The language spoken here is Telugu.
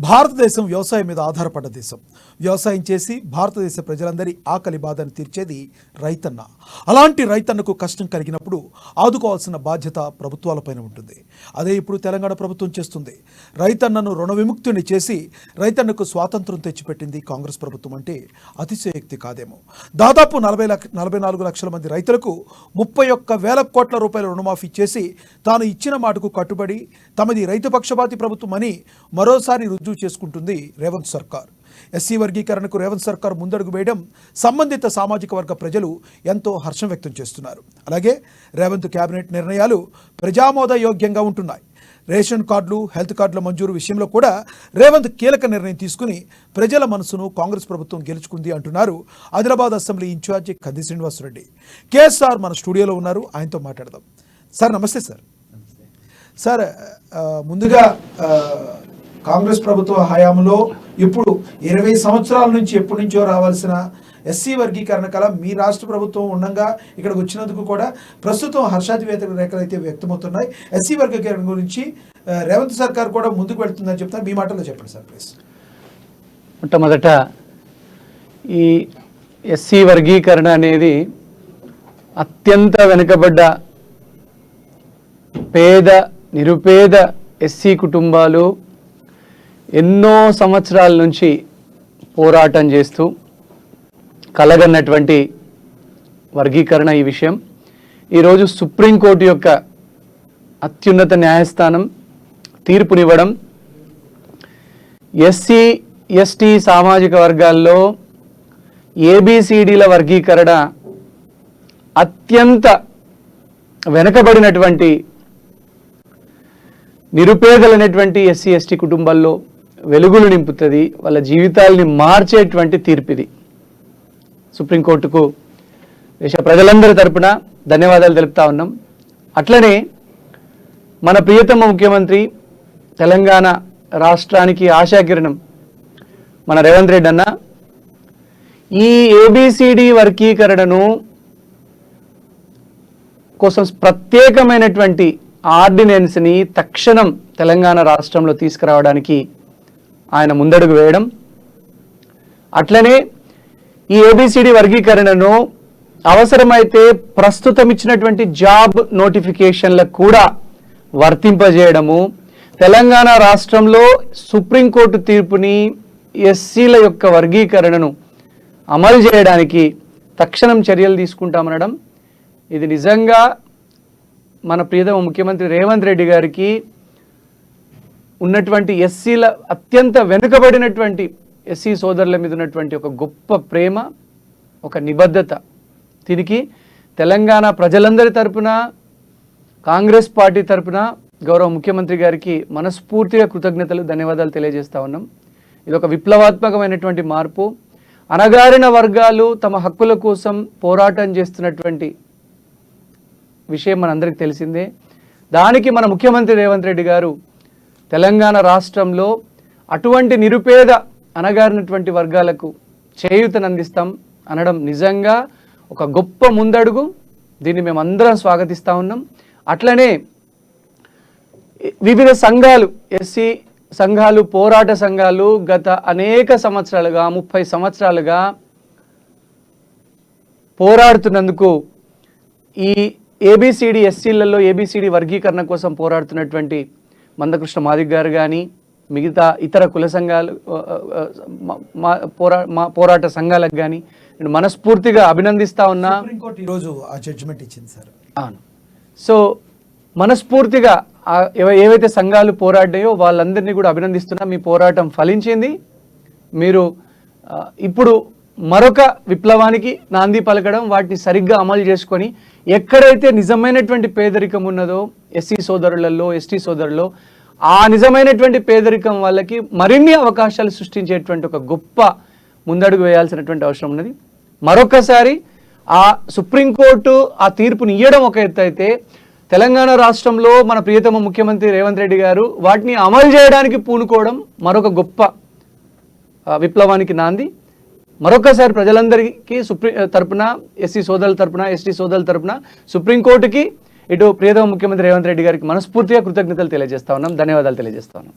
భారతదేశం వ్యవసాయం మీద ఆధారపడ్డ దేశం. వ్యవసాయం చేసి భారతదేశ ప్రజలందరి ఆకలి బాధను తీర్చేది రైతన్న. అలాంటి రైతన్నకు కష్టం కలిగినప్పుడు ఆదుకోవాల్సిన బాధ్యత ప్రభుత్వాలపైన ఉంటుంది. అదే ఇప్పుడు తెలంగాణ ప్రభుత్వం చేస్తుంది. రైతన్నను రుణ విముక్తిని చేసి రైతన్నకు స్వాతంత్రం తెచ్చిపెట్టింది కాంగ్రెస్ ప్రభుత్వం అంటే అతిశయోక్తి కాదేమో. దాదాపు 44 లక్షల మంది రైతులకు 31,000 కోట్ల రూపాయల రుణమాఫీ చేసి తాను ఇచ్చిన మాటకు కట్టుబడి తమది రైతు పక్షపాతి ప్రభుత్వం అని మరోసారి రుజువు చేసుకుంటుంది రేవంత్ సర్కార్. ఎస్సీ వర్గీకరణకు రేవంత్ సర్కార్ ముందడుగు వేయడం సంబంధిత సామాజిక వర్గ ప్రజలు ఎంతో హర్షం వ్యక్తం చేస్తున్నారు. అలాగే రేవంత్ కేబినెట్ నిర్ణయాలు ప్రజామోద యోగ్యంగా ఉంటున్నాయి. రేషన్ కార్డులు, హెల్త్ కార్డుల మంజూరు విషయంలో కూడా రేవంత్ కీలక నిర్ణయం తీసుకుని ప్రజల మనసును కాంగ్రెస్ ప్రభుత్వం గెలుచుకుంది అంటున్నారు ఆదిలాబాద్ అసెంబ్లీ ఇన్ఛార్జి కంది శ్రీనివాసరెడ్డి. కేఎస్ఆర్ మన స్టూడియోలో ఉన్నారు, ఆయనతో మాట్లాడదాం. సార్ నమస్తే. సార్ ముందుగా కాంగ్రెస్ ప్రభుత్వ హయాంలో ఇప్పుడు 20 సంవత్సరాల నుంచి ఎప్పటి నుంచో రావాల్సిన ఎస్సీ వర్గీకరణ కళ మీ రాష్ట్ర ప్రభుత్వం ఉండగా ఇక్కడికి వచ్చినందుకు కూడా ప్రస్తుతం హర్షాతివేత రేఖలు అయితే వ్యక్తమవుతున్నాయి. ఎస్సీ వర్గీకరణ గురించి రేవంత్ సర్కార్ కూడా ముందుకు వెళ్తుందని చెప్తారు. మీ మాటల్లో చెప్పండి సార్ ప్లీజ్. మొట్టమొదట ఈ ఎస్సీ వర్గీకరణ అనేది అత్యంత వెనుకబడ్డ పేద నిరుపేద ఎస్సీ కుటుంబాలు ఎన్నో సంవత్సరాల నుంచి పోరాటం చేస్తూ కలగన్నటువంటి వర్గీకరణ. ఈ విషయం ఈరోజు సుప్రీంకోర్టు యొక్క అత్యున్నత న్యాయస్థానం తీర్పునివ్వడం, ఎస్సీ ఎస్టీ సామాజిక వర్గాల్లో ఏబిసిడీల వర్గీకరణ అత్యంత వెనుకబడినటువంటి నిరుపేదలైనటువంటి ఎస్సీ ఎస్టీ కుటుంబాల్లో వెలుగులు నింపుతుంది, వాళ్ళ జీవితాలని మార్చేటువంటి తీర్పు ఇది. సుప్రీంకోర్టుకు దేశ ప్రజలందరి తరపున ధన్యవాదాలు తెలుపుతా ఉన్నాం. అట్లనే మన ప్రియతమ ముఖ్యమంత్రి, తెలంగాణ రాష్ట్రానికి ఆశాకిరణం మన రేవంత్ రెడ్డి అన్న ఈ ఏబిసిడి వర్గీకరణను కోసం ప్రత్యేకమైనటువంటి ఆర్డినెన్స్ని తక్షణం తెలంగాణ రాష్ట్రంలో తీసుకురావడానికి ఆయన ముందడుగు వేయడం, అట్లనే ఈ ఏబిసిడి వర్గీకరణను అవసరమైతే ప్రస్తుతం ఇచ్చినటువంటి జాబ్ నోటిఫికేషన్లకు కూడా వర్తింపజేయడము, తెలంగాణ రాష్ట్రంలో సుప్రీంకోర్టు తీర్పుని ఎస్సీల యొక్క వర్గీకరణను అమలు చేయడానికి తక్షణం చర్యలు తీసుకుంటామనడం, ఇది నిజంగా మన ప్రియతమ ముఖ్యమంత్రి రేవంత్ రెడ్డి గారికి ఉన్నటువంటి ఎస్సీల అత్యంత వెనుకబడినటువంటి ఎస్సీ సోదరుల మీద ఉన్నటువంటి ఒక గొప్ప ప్రేమ, ఒక నిబద్ధత. దీనికి తెలంగాణ ప్రజలందరి తరపున, కాంగ్రెస్ పార్టీ తరపున గౌరవ ముఖ్యమంత్రి గారికి మనస్ఫూర్తిగా కృతజ్ఞతలు, ధన్యవాదాలు తెలియజేస్తా ఉన్నాం. ఇది ఒక విప్లవాత్మకమైనటువంటి మార్పు. అణగారిన వర్గాలు తమ హక్కుల కోసం పోరాటం చేస్తున్నటువంటి విషయం మనందరికీ తెలిసిందే. దానికి మన ముఖ్యమంత్రి రేవంత్ రెడ్డి గారు తెలంగాణ రాష్ట్రంలో అటువంటి నిరుపేద అణగారినటువంటి వర్గాలకు చేయూతనందిస్తాం అనడం నిజంగా ఒక గొప్ప ముందడుగు. దీన్ని మేము అందరం స్వాగతిస్తూ ఉన్నాం. అట్లనే వివిధ సంఘాలు, ఎస్సీ సంఘాలు, పోరాట సంఘాలు గత అనేక సంవత్సరాలుగా 30 సంవత్సరాలుగా పోరాడుతున్నందుకు ఈ ఏబిసిడి ఎస్సీలలో ఏబిసిడి వర్గీకరణ కోసం పోరాడుతున్నటువంటి మందకృష్ణ మాదిగ గారు కానీ మిగతా ఇతర కుల సంఘాలు, పోరాట సంఘాలకు కానీ నేను మనస్ఫూర్తిగా అభినందిస్తా ఉన్నా. ఈరోజు ఆ జడ్జిమెంట్ ఇచ్చింది సార్. అవును. సో మనస్ఫూర్తిగా ఏవైతే సంఘాలు పోరాడాయో వాళ్ళందరినీ కూడా అభినందిస్తున్నా. మీ పోరాటం ఫలించింది. మీరు ఇప్పుడు మరొక విప్లవానికి నాంది పలకడం, వాటిని సరిగ్గా అమలు చేసుకొని ఎక్కడైతే నిజమైనటువంటి పేదరికం ఉన్నదో ఎస్సీ సోదరులలో, ఎస్టీ సోదరులలో, ఆ నిజమైనటువంటి పేదరికం వాళ్ళకి మరిన్ని అవకాశాలు సృష్టించేటువంటి ఒక గొప్ప ముందడుగు వేయాల్సినటువంటి అవసరం ఉన్నది. మరొకసారి ఆ సుప్రీంకోర్టు ఆ తీర్పుని ఇవ్వడం ఒక ఎత్తు అయితే, తెలంగాణ రాష్ట్రంలో మన ప్రియతమ ముఖ్యమంత్రి రేవంత్ రెడ్డి గారు వాటిని అమలు చేయడానికి పూనుకోవడం మరొక గొప్ప విప్లవానికి నాంది. మరొకసారి ప్రజలందరికీ తరపున, ఎస్సీ సోదరుల తరపున, ఎస్టీ సోదరుల తరపున, సుప్రీంకోర్టుకి, ఇటు ప్రియతమ ముఖ్యమంత్రి రేవంత్ రెడ్డి గారికి మనస్ఫూర్తిగా కృతజ్ఞతలు తెలియజేస్తా ఉన్నాం, ధన్యవాదాలు తెలియజేస్తా ఉన్నాం.